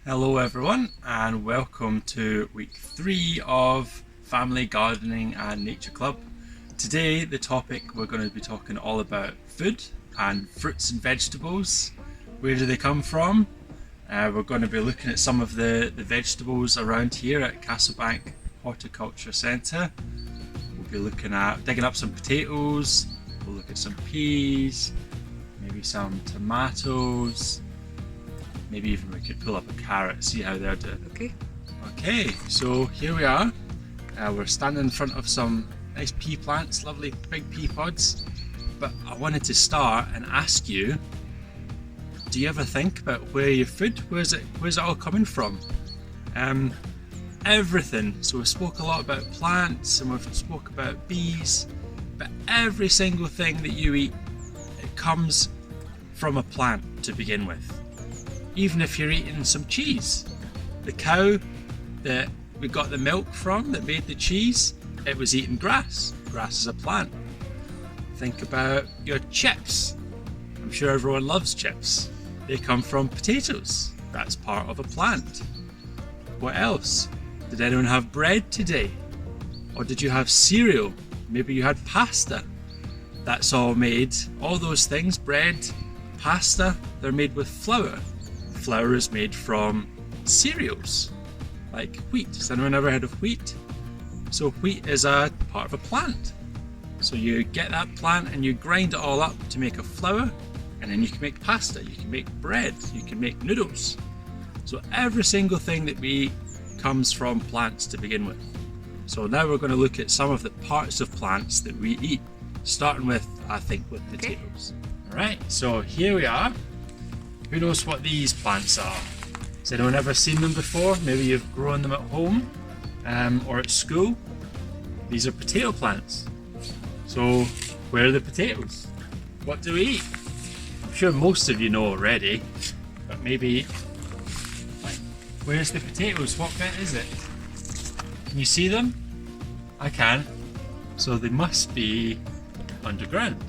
Hello everyone and welcome to week 3 of Family Gardening and Nature Club. Today the topic we're going to be talking all about food and fruits and vegetables. Where do they come from? We're going to be looking at some of the vegetables around here at Castlebank Horticultural Centre. We'll be looking at digging up some potatoes, we'll look at some peas, maybe some tomatoes. Maybe even we could pull up a carrot, see how they're doing. Okay, so here we are. We're standing in front of some nice pea plants, lovely big pea pods. But I wanted to start and ask you, do you ever think about where your food, where's it all coming from? Everything. So we spoke a lot about plants and we've spoke about bees, but every single thing that you eat, it comes from a plant to begin with. Even if you're eating some cheese, the cow that we got the milk from that made the cheese, it was eating grass. Grass is a plant. Think about your chips. I'm sure everyone loves chips. They come from potatoes. That's part of a plant. What else? Did anyone have bread today? Or did you have cereal? Maybe you had pasta. That's all made, all those things, bread, pasta, they're made with flour. Flour is made from cereals, like wheat. Has anyone ever heard of wheat? So wheat is a part of a plant. So you get that plant and you grind it all up to make a flour, and then you can make pasta, you can make bread, you can make noodles. So every single thing that we eat comes from plants to begin with. So now we're going to look at some of the parts of plants that we eat, starting with, I think, with potatoes. All right, so here we are. Who knows what these plants are? Has anyone ever seen them before? Maybe you've grown them at home or at school. These are potato plants. So where are the potatoes? What do we eat? I'm sure most of you know already, but maybe, where's the potatoes? What bit is it? Can you see them? I can. So they must be underground,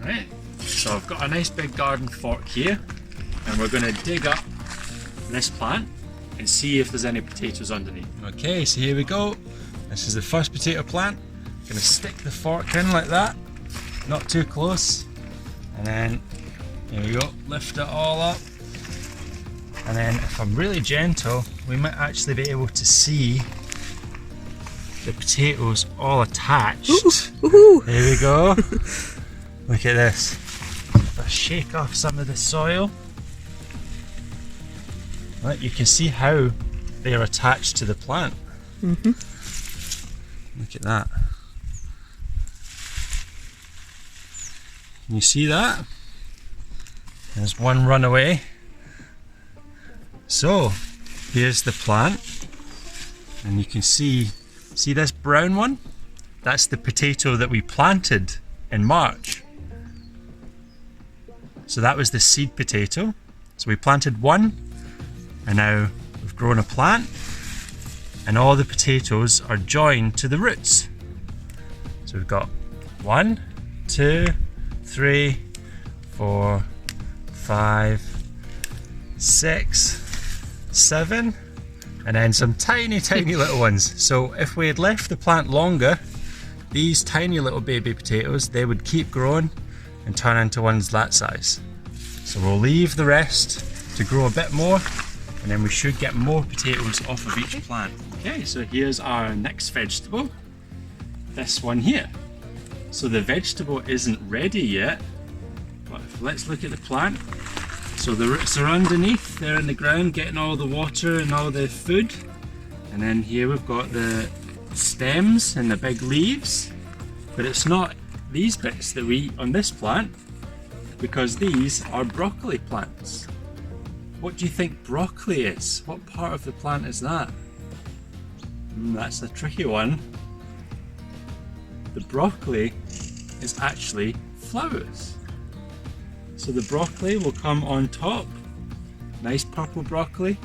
right? So I've got a nice big garden fork here, and we're going to dig up this plant and see if there's any potatoes underneath. Okay, so here we go. This is the first potato plant. I'm going to stick the fork in like that, not too close, and then here we go, lift it all up, and then if I'm really gentle, we might actually be able to see the potatoes all attached. Ooh. There we go. Look at this. Shake off some of the soil. Right, you can see how they are attached to the plant. Look at that. Can you see that? There's one runaway. So here's the plant, and you can see this brown one? That's the potato that we planted in March. So that was the seed potato. So we planted one, and now we've grown a plant, and all the potatoes are joined to the roots. So we've got 1, 2, 3, 4, 5, 6, 7, and then some tiny little ones. So if we had left the plant longer, these tiny little baby potatoes, they would keep growing and turn into ones that size. So we'll leave the rest to grow a bit more, and then we should get more potatoes off of each plant. Okay, so here's our next vegetable, this one here. So the vegetable isn't ready yet, but let's look at the plant. So the roots are underneath, they're in the ground getting all the water and all the food, and then here we've got the stems and the big leaves, but it's not these bits that we eat on this plant, because these are broccoli plants. What do you think broccoli is? What part of the plant is that? That's a tricky one. The broccoli is actually flowers. So the broccoli will come on top, nice purple broccoli.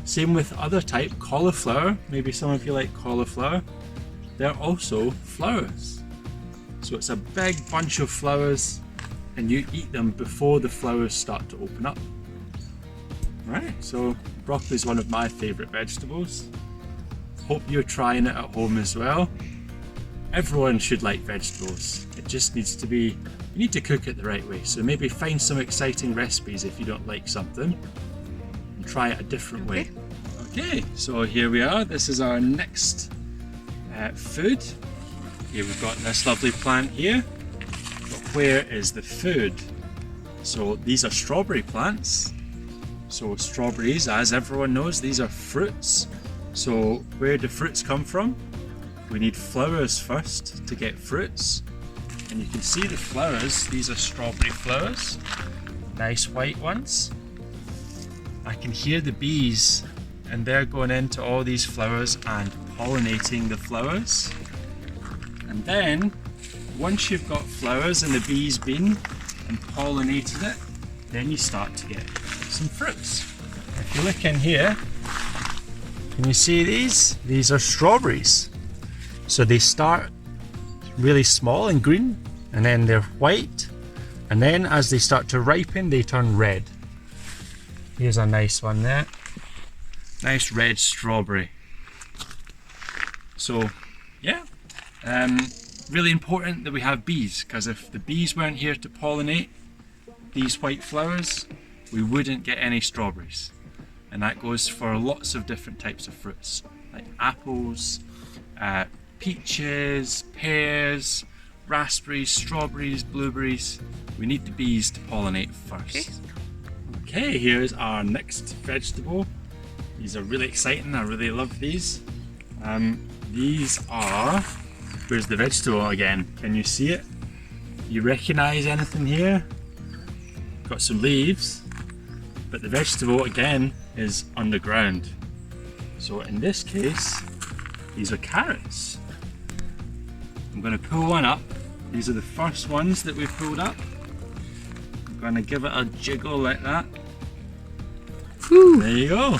Same with other type, cauliflower. Maybe some of you like cauliflower. They're also flowers. So it's a big bunch of flowers, and you eat them before the flowers start to open up. Right, so broccoli is one of my favourite vegetables. Hope you're trying it at home as well. Everyone should like vegetables. It just needs to be, you need to cook it the right way. So maybe find some exciting recipes if you don't like something and try it a different way. Okay, so here we are. This is our next food. Here we've got this lovely plant here. But where is the food? So these are strawberry plants. So strawberries, as everyone knows, these are fruits. So where do fruits come from? We need flowers first to get fruits. And you can see the flowers, these are strawberry flowers. Nice white ones. I can hear the bees and they're going into all these flowers and pollinating the flowers. And then once you've got flowers and the bees been and pollinated it, then you start to get some fruits. If you look in here, can you see these? These are strawberries. So they start really small and green, and then they're white, and then as they start to ripen they turn red. Here's a nice one there. Nice red strawberry. So yeah, really important that we have bees, because if the bees weren't here to pollinate these white flowers, we wouldn't get any strawberries. And that goes for lots of different types of fruits, like apples, peaches, pears, raspberries, strawberries, blueberries. We need the bees to pollinate first. Okay, here's our next vegetable. These are really exciting, I really love these. These are, where's the vegetable again? Can you see it? You recognize anything here? Got some leaves, but the vegetable again is underground. So in this case, these are carrots. I'm going to pull one up. These are the first ones that we've pulled up. I'm going to give it a jiggle like that. Woo. There you go.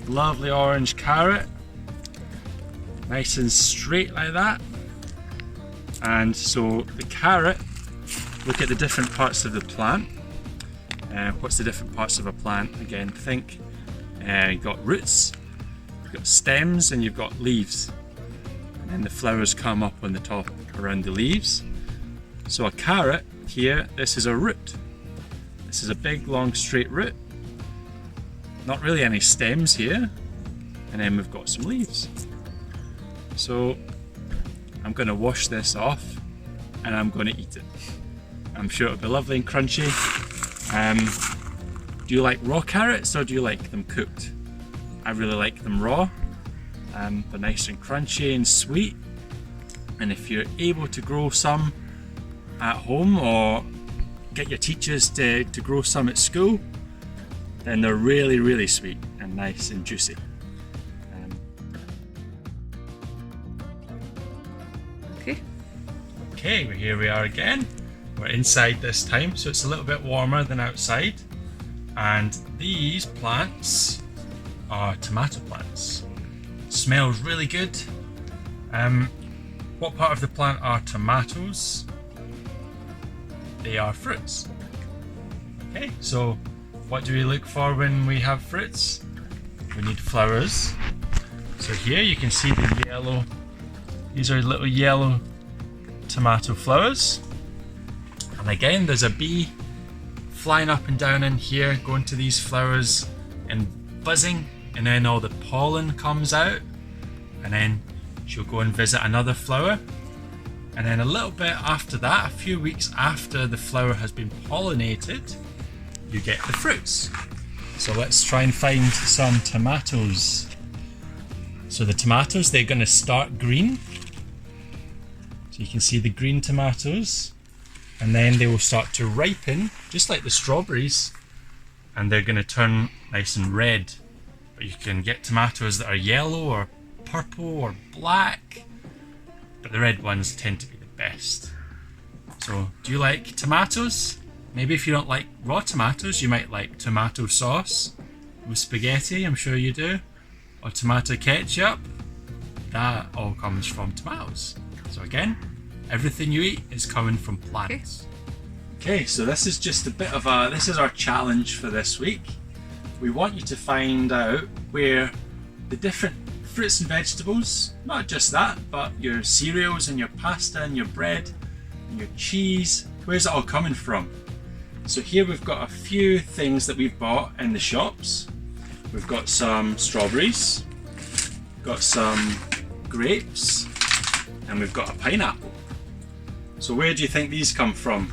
Lovely orange carrot. Nice and straight like that. And so the carrot, look at the different parts of the plant. What's the different parts of a plant? Again, think you've got roots, you've got stems, and you've got leaves. And then the flowers come up on the top around the leaves. So a carrot here, this is a root. This is a big, long, straight root. Not really any stems here. And then we've got some leaves. So I'm going to wash this off and I'm going to eat it. I'm sure it'll be lovely and crunchy. Do you like raw carrots or do you like them cooked? I really like them raw. They're nice and crunchy and sweet. And if you're able to grow some at home or get your teachers to grow some at school, then they're really, really sweet and nice and juicy. Okay, here we are again. We're inside this time, so it's a little bit warmer than outside. And these plants are tomato plants. Smells really good. What part of the plant are tomatoes? They are fruits. Okay, so what do we look for when we have fruits? We need flowers. So here you can see the yellow, these are little yellow tomato flowers. And again, there's a bee flying up and down in here, going to these flowers and buzzing, and then all the pollen comes out, and then she'll go and visit another flower. And then a little bit after that, a few weeks after the flower has been pollinated, you get the fruits. So let's try and find some tomatoes. So the tomatoes, they're going to start green. So you can see the green tomatoes, and then they will start to ripen, just like the strawberries, and they're going to turn nice and red. But you can get tomatoes that are yellow or purple or black, but the red ones tend to be the best. So do you like tomatoes? Maybe if you don't like raw tomatoes, you might like tomato sauce with spaghetti, I'm sure you do, or tomato ketchup. That all comes from tomatoes. So again, everything you eat is coming from plants. Okay, so this is just a bit of this is our challenge for this week. we want you to find out where the different fruits and vegetables, not just that, but your cereals and your pasta and your bread and your cheese, where's it all coming from? So here we've got a few things that we've bought in the shops. We've got some strawberries, got some grapes, and we've got a pineapple. So where do you think these come from?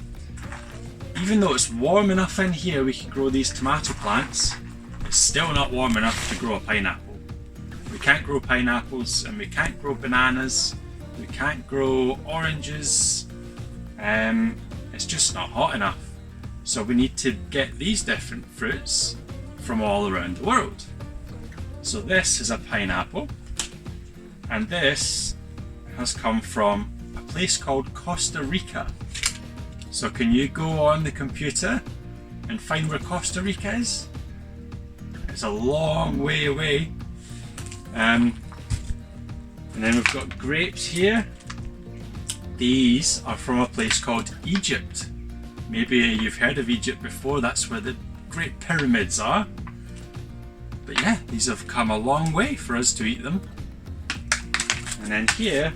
Even though it's warm enough in here we can grow these tomato plants, it's still not warm enough to grow a pineapple. We can't grow pineapples, and we can't grow bananas, we can't grow oranges, it's just not hot enough. So we need to get these different fruits from all around the world. So this is a pineapple, and this has come from a place called Costa Rica. So can you go on the computer and find where Costa Rica is? It's a long way away. And then we've got grapes here. These are from a place called Egypt. Maybe you've heard of Egypt before, that's where the Great Pyramids are. But yeah, these have come a long way for us to eat them. And then here,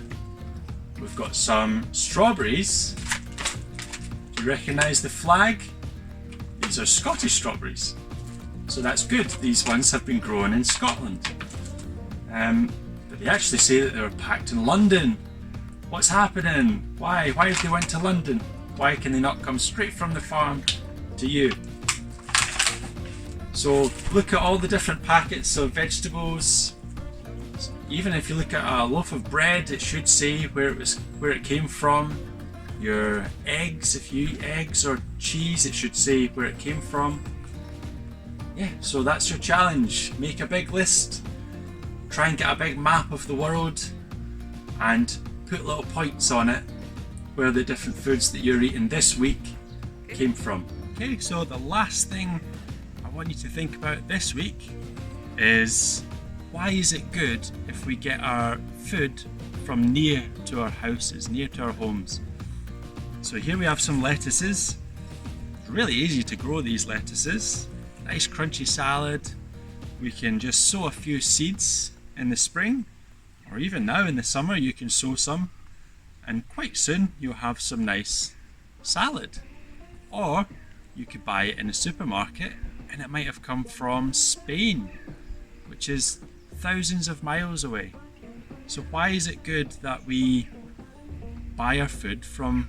we've got some strawberries. Do you recognise the flag? These are Scottish strawberries. So that's good, these ones have been grown in Scotland. But they actually say that they were packed in London. What's happening? Why have they went to London? Why can they not come straight from the farm to you? So look at all the different packets of vegetables. Even if you look at a loaf of bread, it should say where it came from. Your eggs, if you eat eggs or cheese, it should say where it came from. Yeah, so that's your challenge. Make a big list. Try and get a big map of the world and put little points on it where the different foods that you're eating this week came from. Okay, so the last thing I want you to think about this week is, why is it good if we get our food from near to our houses, near to our homes? So here we have some lettuces. It's really easy to grow these lettuces. Nice crunchy salad. We can just sow a few seeds in the spring, or even now in the summer you can sow some, and quite soon you'll have some nice salad. Or you could buy it in a supermarket and it might have come from Spain, which is thousands of miles away. So why is it good that we buy our food from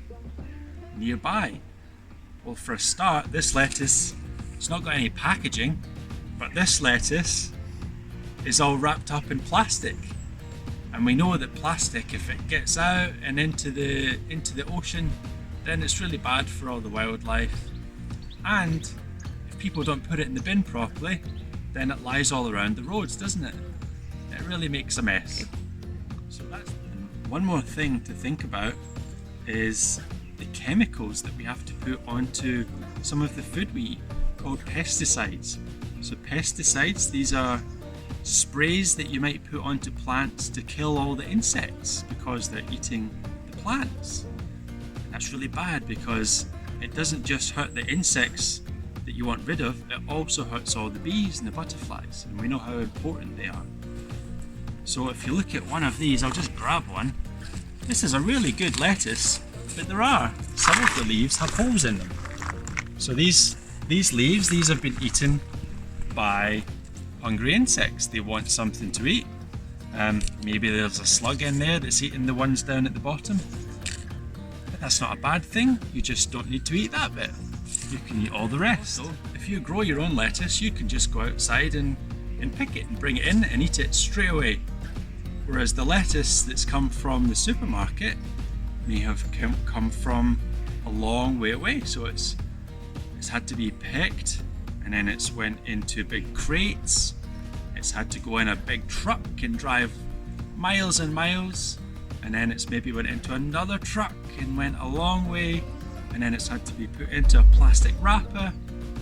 nearby? Well, for a start, this lettuce, it's not got any packaging, but this lettuce is all wrapped up in plastic. And we know that plastic, if it gets out and into the ocean, then it's really bad for all the wildlife. And if people don't put it in the bin properly, then it lies all around the roads, doesn't it? It really makes a mess. So that's one more thing to think about, is the chemicals that we have to put onto some of the food we eat, called pesticides. So pesticides, these are sprays that you might put onto plants to kill all the insects because they're eating the plants. And that's really bad because it doesn't just hurt the insects that you want rid of, it also hurts all the bees and the butterflies, and we know how important they are. So if you look at one of these, I'll just grab one. This is a really good lettuce, but some of the leaves have holes in them. So these leaves, these have been eaten by hungry insects. They want something to eat. Maybe there's a slug in there that's eating the ones down at the bottom. But that's not a bad thing. You just don't need to eat that bit. You can eat all the rest. So if you grow your own lettuce, you can just go outside and pick it and bring it in and eat it straight away. Whereas the lettuce that's come from the supermarket may have come from a long way away. So it's had to be picked, and then it's went into big crates. It's had to go in a big truck and drive miles and miles, and then it's maybe went into another truck and went a long way, and then it's had to be put into a plastic wrapper,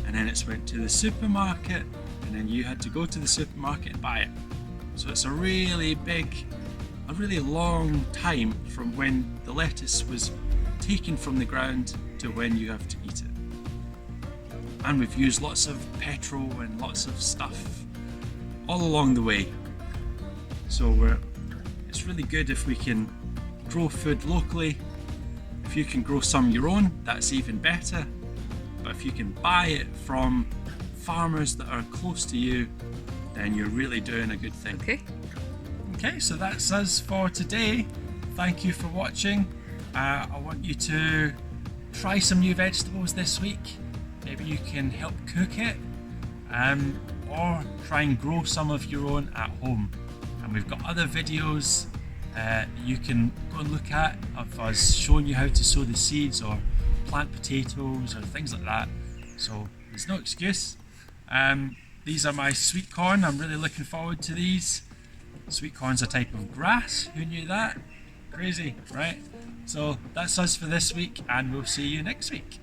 and then it's went to the supermarket, and then you had to go to the supermarket and buy it. So it's a really long time from when the lettuce was taken from the ground to when you have to eat it. and we've used lots of petrol and lots of stuff all along the way. So it's really good if we can grow food locally. If you can grow some your own, that's even better. But if you can buy it from farmers that are close to you, then you're really doing a good thing. Okay, so that's us for today. Thank you for watching. I want you to try some new vegetables this week. Maybe you can help cook it, or try and grow some of your own at home. And we've got other videos that you can go and look at of us showing you how to sow the seeds or plant potatoes or things like that. So there's no excuse. These are my sweet corn. I'm really looking forward to these. Sweet corn's a type of grass. Who knew that? Crazy, right? So that's us for this week, and we'll see you next week.